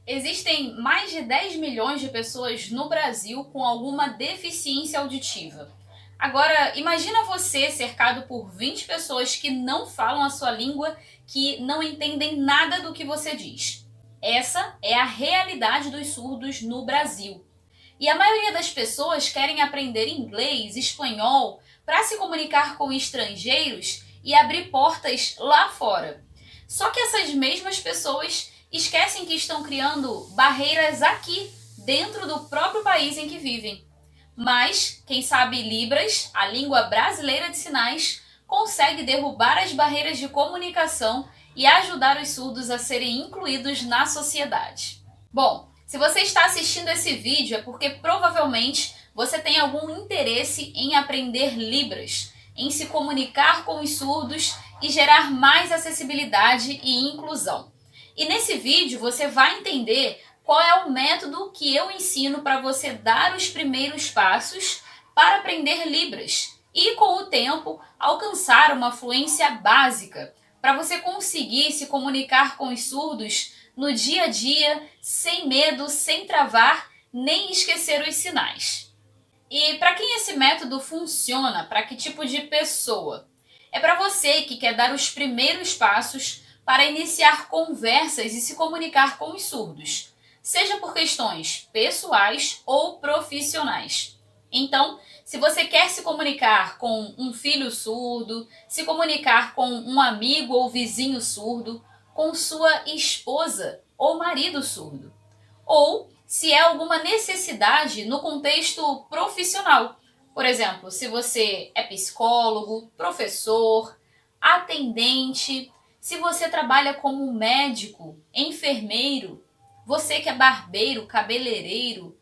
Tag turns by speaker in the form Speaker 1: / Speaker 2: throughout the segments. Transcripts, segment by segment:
Speaker 1: Existem mais de 10 milhões de pessoas no Brasil com alguma deficiência auditiva. Agora, imagina você cercado por 20 pessoas que não falam a sua língua, que não entendem nada do que você diz. Essa é a realidade dos surdos no Brasil. E a maioria das pessoas querem aprender inglês, espanhol, para se comunicar com estrangeiros e abrir portas lá fora. Só que essas mesmas pessoas esquecem que estão criando barreiras aqui, dentro do próprio país em que vivem. Mas quem sabe Libras, a língua brasileira de sinais, consegue derrubar as barreiras de comunicação e ajudar os surdos a serem incluídos na sociedade. Bom, se você está assistindo esse vídeo é porque provavelmente você tem algum interesse em aprender Libras, em se comunicar com os surdos e gerar mais acessibilidade e inclusão. E nesse vídeo você vai entender qual é o método que eu ensino para você dar os primeiros passos para aprender Libras e, com o tempo, alcançar uma fluência básica para você conseguir se comunicar com os surdos no dia a dia, sem medo, sem travar, nem esquecer os sinais. E para quem esse método funciona? Para que tipo de pessoa? É para você que quer dar os primeiros passos para iniciar conversas e se comunicar com os surdos, seja por questões pessoais ou profissionais. Então, se você quer se comunicar com um filho surdo, se comunicar com um amigo ou vizinho surdo, com sua esposa ou marido surdo, ou se é alguma necessidade no contexto profissional. Por exemplo, se você é psicólogo, professor, atendente, se você trabalha como médico, enfermeiro, você que é barbeiro, cabeleireiro,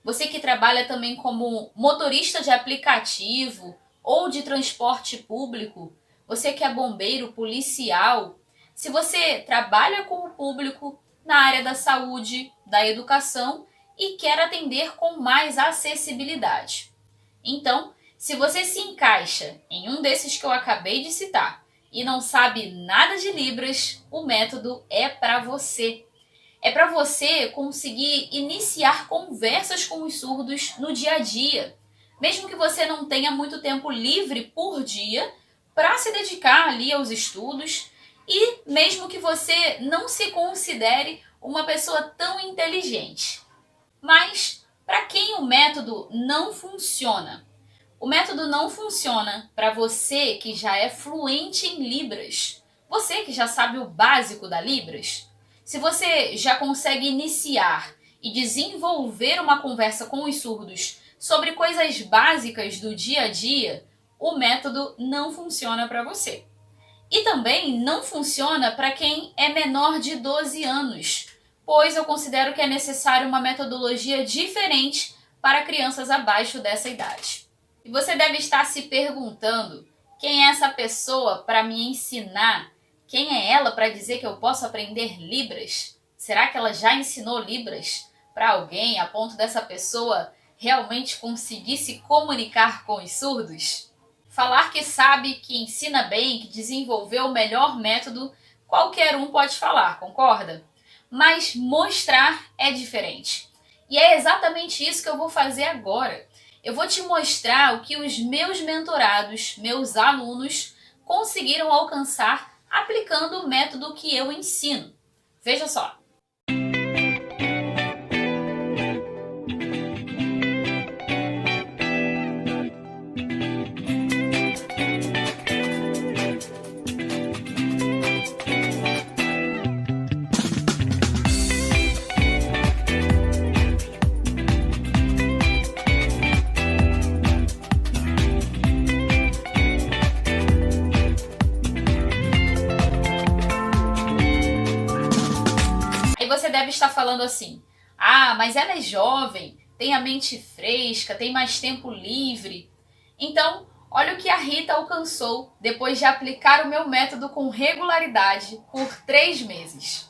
Speaker 1: você que trabalha também como motorista de aplicativo ou de transporte público, você que é bombeiro, policial, se você trabalha com o público na área da saúde, da educação e quer atender com mais acessibilidade. Então, se você se encaixa em um desses que eu acabei de citar, e não sabe nada de Libras, o método é para você. É para você conseguir iniciar conversas com os surdos no dia a dia. Mesmo que você não tenha muito tempo livre por dia para se dedicar ali aos estudos e mesmo que você não se considere uma pessoa tão inteligente. Mas para quem o método não funciona? O método não funciona para você que já é fluente em Libras, você que já sabe o básico da Libras. Se você já consegue iniciar e desenvolver uma conversa com os surdos sobre coisas básicas do dia a dia, o método não funciona para você. E também não funciona para quem é menor de 12 anos, pois eu considero que é necessário uma metodologia diferente para crianças abaixo dessa idade. E você deve estar se perguntando, quem é essa pessoa para me ensinar? Quem é ela para dizer que eu posso aprender Libras? Será que ela já ensinou Libras para alguém a ponto dessa pessoa realmente conseguir se comunicar com os surdos? Falar que sabe, que ensina bem, que desenvolveu o melhor método, qualquer um pode falar, concorda? Mas mostrar é diferente. E é exatamente isso que eu vou fazer agora. Eu vou te mostrar o que os meus mentorados, meus alunos, conseguiram alcançar aplicando o método que eu ensino. Veja só. Você deve estar falando assim, mas ela é jovem, tem a mente fresca, tem mais tempo livre. Então, olha o que a Rita alcançou depois de aplicar o meu método com regularidade por 3 meses.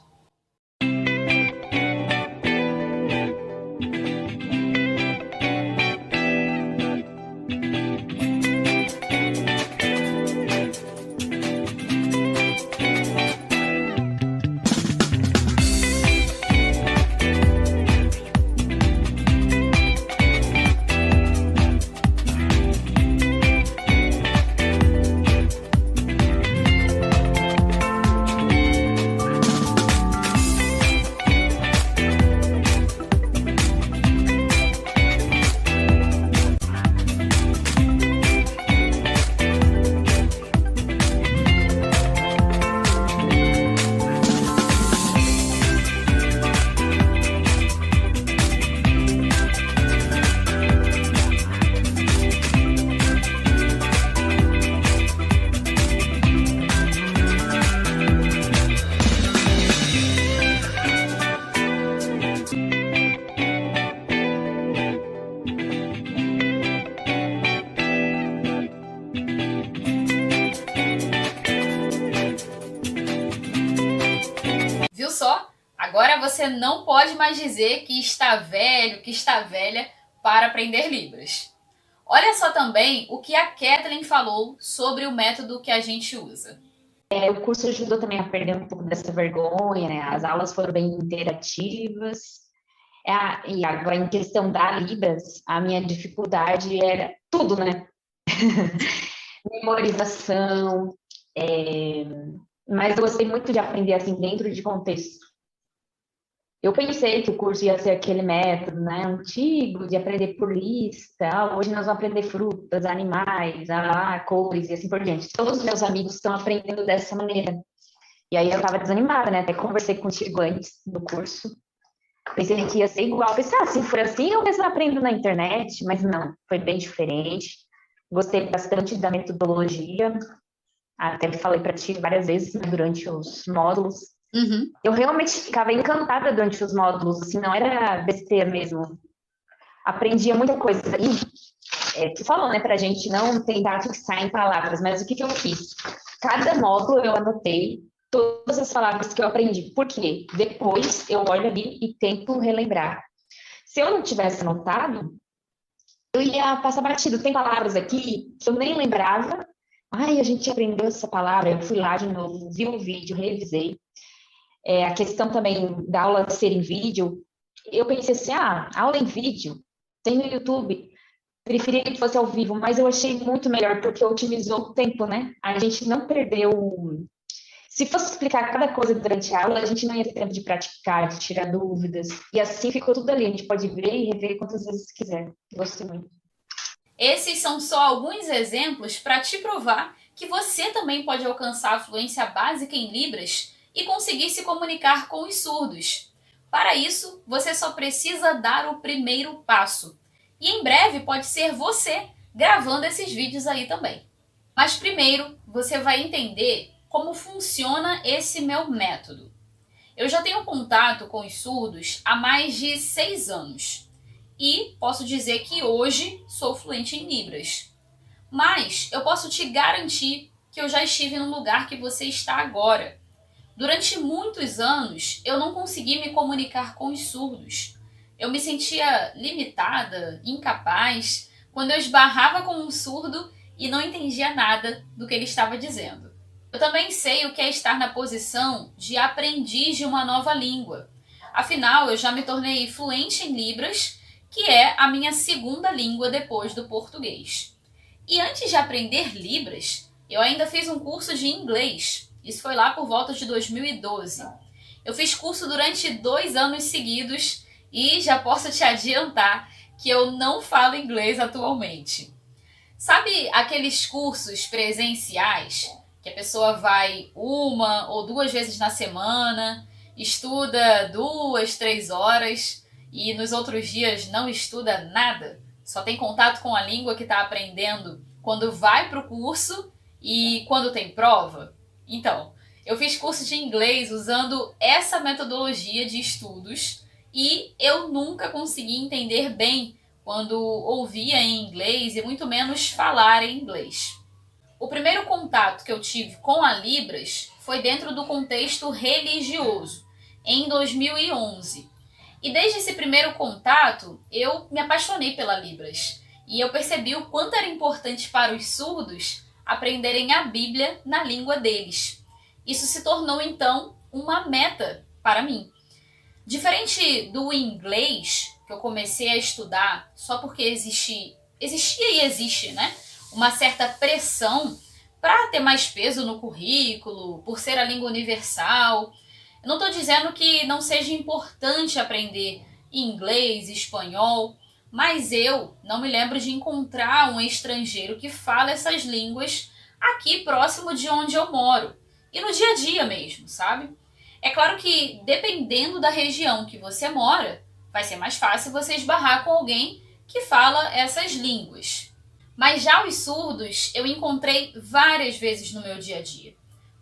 Speaker 1: você não pode mais dizer que está velho, que está velha para aprender Libras. Olha só também o que a Kathleen falou sobre o método que a gente usa.
Speaker 2: O curso ajudou também a perder um pouco dessa vergonha, né? As aulas foram bem interativas. E agora, em questão da Libras, a minha dificuldade era tudo, né? Memorização, mas eu gostei muito de aprender assim dentro de contexto. Eu pensei que o curso ia ser aquele método, né, antigo, de aprender por lista. Hoje nós vamos aprender frutas, animais, cores e assim por diante. Todos os meus amigos estão aprendendo dessa maneira. E aí eu estava desanimada, né? Até conversei contigo antes do curso. Pensei que ia ser igual. Pensei, se for assim, eu mesmo aprendo na internet. Mas não, foi bem diferente. Gostei bastante da metodologia. Até falei para ti várias vezes, né, durante os módulos.
Speaker 1: Uhum.
Speaker 2: Eu realmente ficava encantada durante os módulos, assim, não era besteira mesmo. Aprendia muita coisa. E tu falou, né, pra gente não tentar fixar em palavras, mas o que eu fiz? Cada módulo eu anotei todas as palavras que eu aprendi. Por quê? Depois eu olho ali e tento relembrar. Se eu não tivesse anotado, eu ia passar batido. Tem palavras aqui que eu nem lembrava. A gente aprendeu essa palavra. Eu fui lá de novo, vi o vídeo, revisei. A questão também da aula ser em vídeo, eu pensei assim, aula em vídeo, tem no YouTube, preferia que fosse ao vivo, mas eu achei muito melhor, porque otimizou o tempo, né? A gente não perdeu... Se fosse explicar cada coisa durante a aula, a gente não ia ter tempo de praticar, de tirar dúvidas, e assim ficou tudo ali, a gente pode ver e rever quantas vezes quiser. Gostei muito.
Speaker 1: Esses são só alguns exemplos para te provar que você também pode alcançar a fluência básica em Libras e conseguir se comunicar com os surdos. Para isso, você só precisa dar o primeiro passo. E em breve pode ser você gravando esses vídeos aí também. Mas primeiro, você vai entender como funciona esse meu método. Eu já tenho contato com os surdos há mais de 6 anos. E posso dizer que hoje sou fluente em Libras. Mas eu posso te garantir que eu já estive no lugar que você está agora. Durante muitos anos, eu não consegui me comunicar com os surdos. Eu me sentia limitada, incapaz, quando eu esbarrava com um surdo e não entendia nada do que ele estava dizendo. Eu também sei o que é estar na posição de aprendiz de uma nova língua. Afinal, eu já me tornei fluente em Libras, que é a minha segunda língua depois do português. E antes de aprender Libras, eu ainda fiz um curso de inglês. Isso foi lá por volta de 2012. Eu fiz curso durante 2 anos seguidos e já posso te adiantar que eu não falo inglês atualmente. Sabe aqueles cursos presenciais que a pessoa vai 1 ou 2 vezes na semana, estuda 2, 3 horas e nos outros dias não estuda nada? Só tem contato com a língua que está aprendendo quando vai para o curso e quando tem prova? Então, eu fiz curso de inglês usando essa metodologia de estudos e eu nunca consegui entender bem quando ouvia em inglês e muito menos falar em inglês. O primeiro contato que eu tive com a Libras foi dentro do contexto religioso, em 2011. E desde esse primeiro contato, eu me apaixonei pela Libras. E eu percebi o quanto era importante para os surdos aprenderem a Bíblia na língua deles. Isso se tornou, então, uma meta para mim. Diferente do inglês, que eu comecei a estudar só porque existia e existe, né, uma certa pressão para ter mais peso no currículo, por ser a língua universal. Eu não estou dizendo que não seja importante aprender inglês, espanhol, mas eu não me lembro de encontrar um estrangeiro que fala essas línguas aqui próximo de onde eu moro. E no dia a dia mesmo, sabe? É claro que, dependendo da região que você mora, vai ser mais fácil você esbarrar com alguém que fala essas línguas. Mas já os surdos eu encontrei várias vezes no meu dia a dia.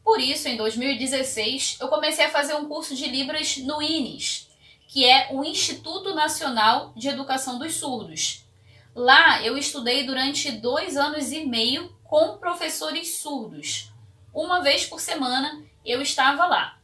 Speaker 1: Por isso, em 2016, eu comecei a fazer um curso de Libras no INES, que é o Instituto Nacional de Educação dos Surdos. Lá eu estudei durante 2 anos e meio com professores surdos. Uma vez por semana eu estava lá.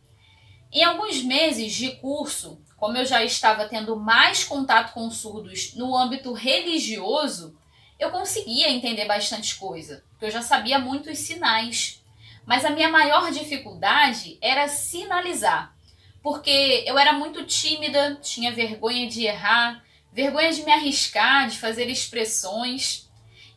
Speaker 1: Em alguns meses de curso, como eu já estava tendo mais contato com surdos no âmbito religioso, eu conseguia entender bastante coisa, porque eu já sabia muitos sinais. Mas a minha maior dificuldade era sinalizar, porque eu era muito tímida, tinha vergonha de errar, vergonha de me arriscar, de fazer expressões.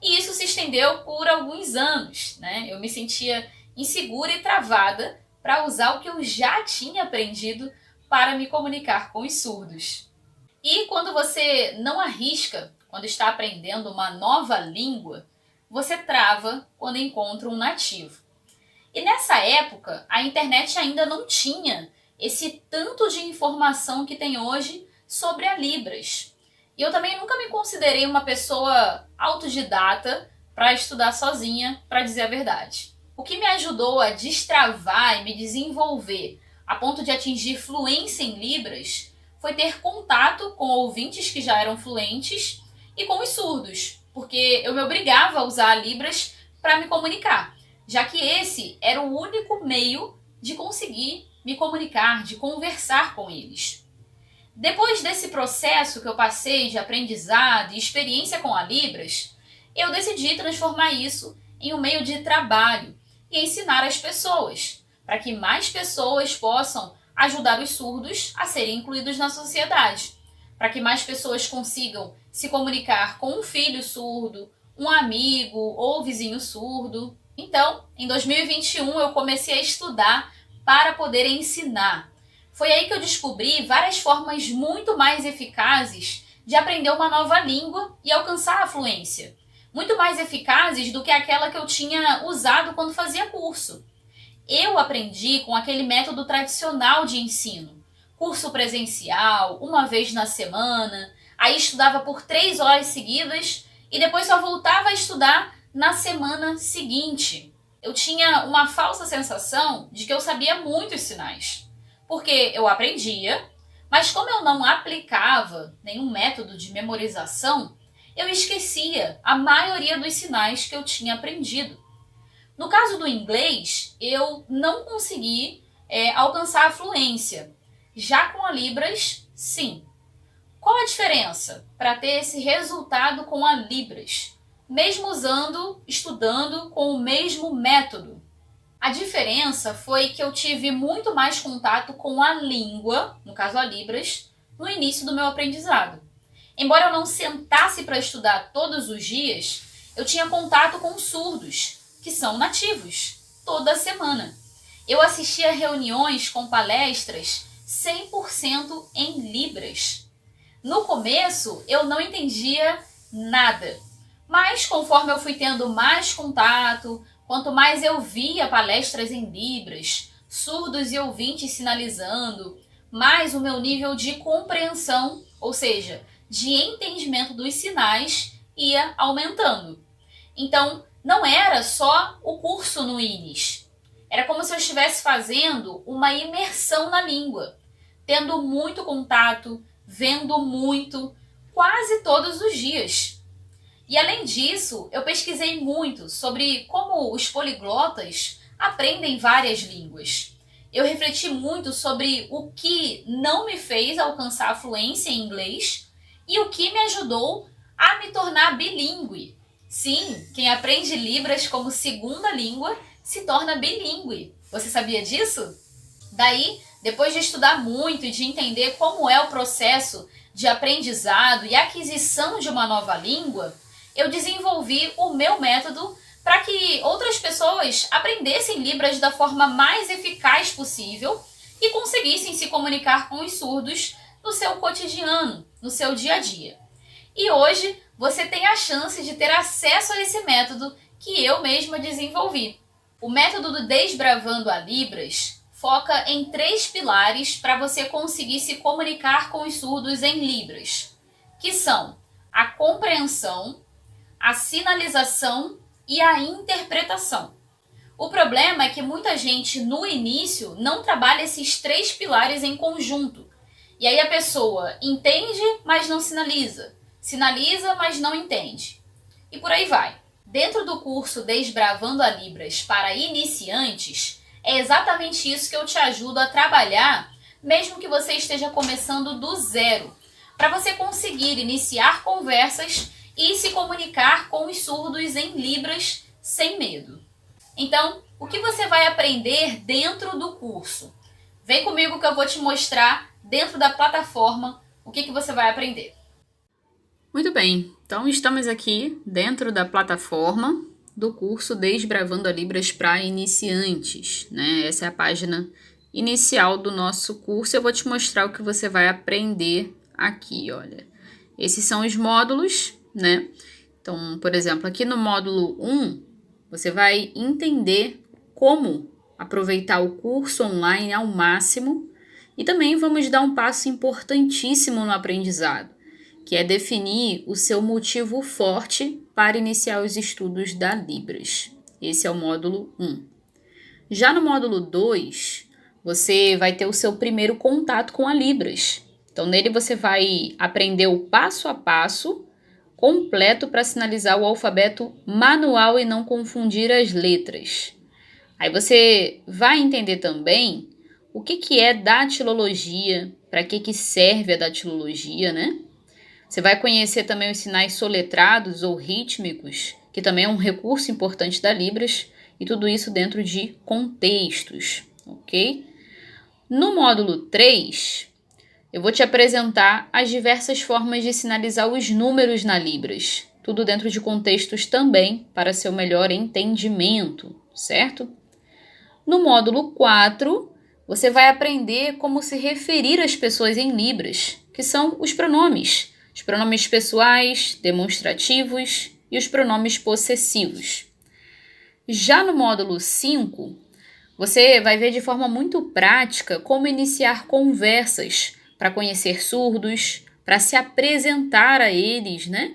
Speaker 1: E isso se estendeu por alguns anos, né? Eu me sentia insegura e travada para usar o que eu já tinha aprendido para me comunicar com os surdos. E quando você não arrisca, quando está aprendendo uma nova língua, você trava quando encontra um nativo. E nessa época, a internet ainda não tinha esse tanto de informação que tem hoje sobre a Libras. E eu também nunca me considerei uma pessoa autodidata para estudar sozinha, para dizer a verdade. O que me ajudou a destravar e me desenvolver a ponto de atingir fluência em Libras foi ter contato com ouvintes que já eram fluentes e com os surdos, porque eu me obrigava a usar a Libras para me comunicar, já que esse era o único meio de conseguir me comunicar, de conversar com eles. Depois desse processo que eu passei de aprendizado e experiência com a Libras, eu decidi transformar isso em um meio de trabalho e ensinar as pessoas, para que mais pessoas possam ajudar os surdos a serem incluídos na sociedade, para que mais pessoas consigam se comunicar com um filho surdo, um amigo ou vizinho surdo. Então, em 2021, eu comecei a estudar para poder ensinar. Foi aí que eu descobri várias formas muito mais eficazes de aprender uma nova língua e alcançar a fluência. Muito mais eficazes do que aquela que eu tinha usado quando fazia curso. Eu aprendi com aquele método tradicional de ensino. Curso presencial, uma vez na semana, aí estudava por 3 horas seguidas e depois só voltava a estudar na semana seguinte. Eu tinha uma falsa sensação de que eu sabia muitos sinais, porque eu aprendia, mas como eu não aplicava nenhum método de memorização, eu esquecia a maioria dos sinais que eu tinha aprendido. No caso do inglês, eu não consegui alcançar a fluência. Já com a Libras, sim. Qual a diferença para ter esse resultado com a Libras, mesmo estudando com o mesmo método? A diferença foi que eu tive muito mais contato com a língua, no caso a Libras, no início do meu aprendizado. Embora eu não sentasse para estudar todos os dias, eu tinha contato com surdos, que são nativos, toda semana. Eu assistia reuniões com palestras 100% em Libras. No começo, eu não entendia nada, mas conforme eu fui tendo mais contato, quanto mais eu via palestras em Libras, surdos e ouvintes sinalizando, mais o meu nível de compreensão, ou seja, de entendimento dos sinais, ia aumentando. Então, não era só o curso no INES. Era como se eu estivesse fazendo uma imersão na língua, tendo muito contato, vendo muito, quase todos os dias. E além disso, eu pesquisei muito sobre como os poliglotas aprendem várias línguas. Eu refleti muito sobre o que não me fez alcançar a fluência em inglês e o que me ajudou a me tornar bilíngue. Sim, quem aprende Libras como segunda língua se torna bilíngue. Você sabia disso? Daí, depois de estudar muito e de entender como é o processo de aprendizado e aquisição de uma nova língua, eu desenvolvi o meu método para que outras pessoas aprendessem Libras da forma mais eficaz possível e conseguissem se comunicar com os surdos no seu cotidiano, no seu dia a dia. E hoje você tem a chance de ter acesso a esse método que eu mesma desenvolvi. O método do Desbravando a Libras foca em 3 pilares para você conseguir se comunicar com os surdos em Libras, que são a compreensão, a sinalização e a interpretação. O problema é que muita gente no início não trabalha esses 3 pilares em conjunto. E aí a pessoa entende, mas não sinaliza. Sinaliza, mas não entende. E por aí vai. Dentro do curso Desbravando a Libras para iniciantes, é exatamente isso que eu te ajudo a trabalhar mesmo que você esteja começando do zero, para você conseguir iniciar conversas e se comunicar com os surdos em Libras sem medo. Então, o que você vai aprender dentro do curso? Vem comigo que eu vou te mostrar dentro da plataforma o que você vai aprender. Muito bem, então estamos aqui dentro da plataforma do curso Desbravando a Libras para Iniciantes, né? Essa é a página inicial do nosso curso. Eu vou te mostrar o que você vai aprender aqui, olha. Esses são os módulos, né? Então, por exemplo, aqui no módulo 1, você vai entender como aproveitar o curso online ao máximo e também vamos dar um passo importantíssimo no aprendizado, que é definir o seu motivo forte para iniciar os estudos da Libras. Esse é o módulo 1. Já no módulo 2, você vai ter o seu primeiro contato com a Libras. Então, nele você vai aprender o passo a passo completo para sinalizar o alfabeto manual e não confundir as letras. Aí você vai entender também o que é datilologia, para que serve a datilologia, né? Você vai conhecer também os sinais soletrados ou rítmicos, que também é um recurso importante da Libras, e tudo isso dentro de contextos, ok? No módulo 3, eu vou te apresentar as diversas formas de sinalizar os números na Libras, tudo dentro de contextos também, para seu melhor entendimento, certo? No módulo 4, você vai aprender como se referir às pessoas em Libras, que são os pronomes pessoais, demonstrativos e os pronomes possessivos. Já no módulo 5, você vai ver de forma muito prática como iniciar conversas para conhecer surdos, para se apresentar a eles, né?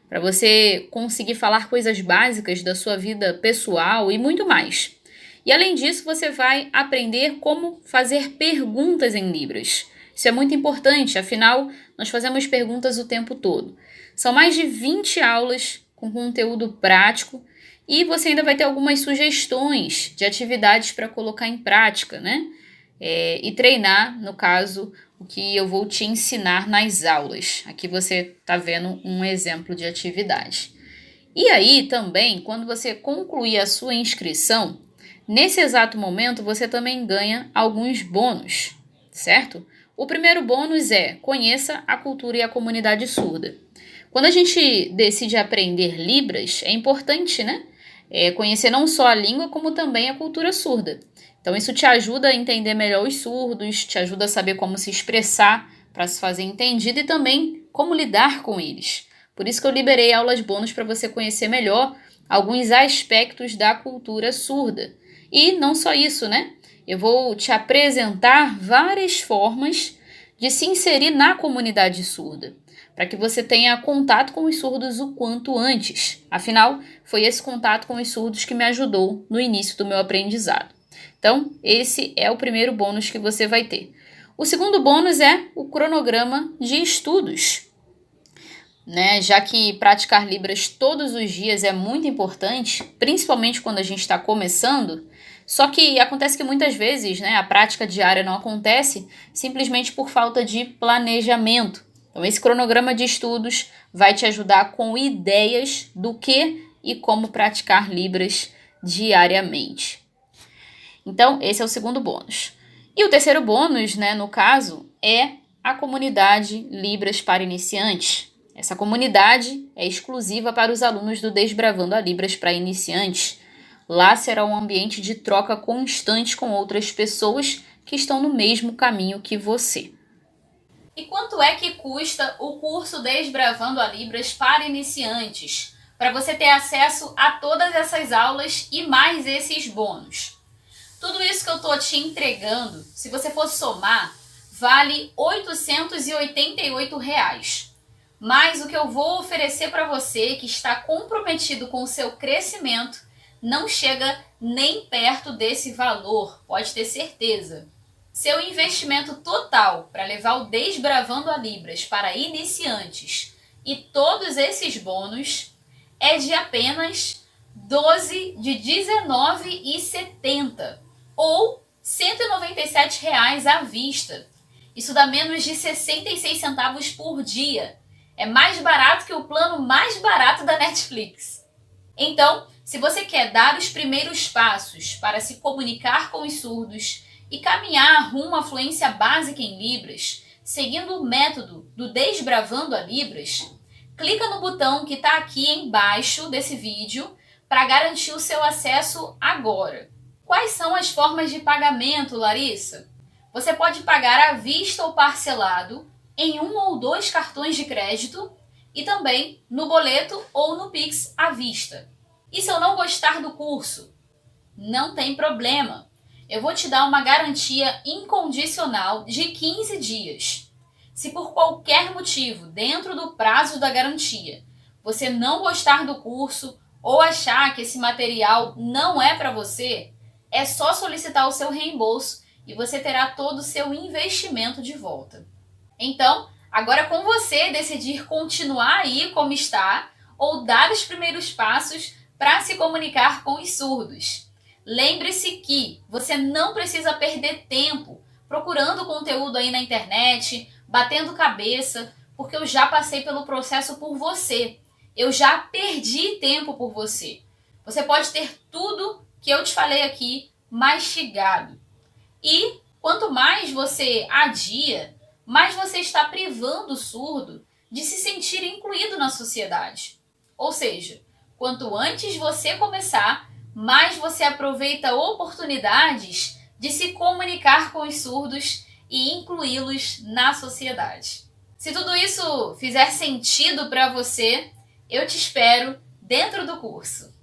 Speaker 1: Para você conseguir falar coisas básicas da sua vida pessoal e muito mais. E além disso, você vai aprender como fazer perguntas em Libras. Isso é muito importante, afinal, nós fazemos perguntas o tempo todo. São mais de 20 aulas com conteúdo prático e você ainda vai ter algumas sugestões de atividades para colocar em prática, né? E treinar, no caso, o que eu vou te ensinar nas aulas. Aqui você está vendo um exemplo de atividade. E aí também, quando você concluir a sua inscrição, nesse exato momento você também ganha alguns bônus, certo? O primeiro bônus é: conheça a cultura e a comunidade surda. Quando a gente decide aprender Libras, é importante, né? Conhecer não só a língua, como também a cultura surda. Então isso te ajuda a entender melhor os surdos, te ajuda a saber como se expressar para se fazer entendido e também como lidar com eles. Por isso que eu liberei aulas bônus para você conhecer melhor alguns aspectos da cultura surda. E não só isso, né? Eu vou te apresentar várias formas de se inserir na comunidade surda, para que você tenha contato com os surdos o quanto antes. Afinal, foi esse contato com os surdos que me ajudou no início do meu aprendizado. Então, esse é o primeiro bônus que você vai ter. O segundo bônus é o cronograma de estudos, né? Já que praticar Libras todos os dias é muito importante, principalmente quando a gente está começando. Só que acontece que muitas vezes, né, a prática diária não acontece simplesmente por falta de planejamento. Então, esse cronograma de estudos vai te ajudar com ideias do que e como praticar Libras diariamente. Então, esse é o segundo bônus. E o terceiro bônus, né, no caso, é a comunidade Libras para Iniciantes. Essa comunidade é exclusiva para os alunos do Desbravando a Libras para Iniciantes. Lá será um ambiente de troca constante com outras pessoas que estão no mesmo caminho que você. E quanto é que custa o curso Desbravando a Libras para Iniciantes? Para você ter acesso a todas essas aulas e mais esses bônus. Tudo isso que eu estou te entregando, se você for somar, vale R$ 888. Mas o que eu vou oferecer para você que está comprometido com o seu crescimento não chega nem perto desse valor, pode ter certeza. Seu investimento total para levar o Desbravando a Libras para iniciantes e todos esses bônus é de apenas R$ 19,70 ou R$ 197 à vista. Isso dá menos de 66 centavos por dia. É mais barato que o plano mais barato da Netflix. Então, se você quer dar os primeiros passos para se comunicar com os surdos e caminhar rumo à fluência básica em Libras, seguindo o método do Desbravando a Libras, clica no botão que está aqui embaixo desse vídeo para garantir o seu acesso agora. Quais são as formas de pagamento, Larissa? Você pode pagar à vista ou parcelado em 1 ou 2 cartões de crédito e também no boleto ou no Pix à vista. E se eu não gostar do curso? Não tem problema. Eu vou te dar uma garantia incondicional de 15 dias. Se por qualquer motivo, dentro do prazo da garantia, você não gostar do curso ou achar que esse material não é para você, é só solicitar o seu reembolso e você terá todo o seu investimento de volta. Então, agora é com você decidir continuar aí como está ou dar os primeiros passos para se comunicar com os surdos. Lembre-se que você não precisa perder tempo procurando conteúdo aí na internet, batendo cabeça, porque eu já passei pelo processo por você. Eu já perdi tempo por você. Você pode ter tudo que eu te falei aqui mastigado. E quanto mais você adia, mais você está privando o surdo de se sentir incluído na sociedade. Ou seja, quanto antes você começar, mais você aproveita oportunidades de se comunicar com os surdos e incluí-los na sociedade. Se tudo isso fizer sentido para você, eu te espero dentro do curso.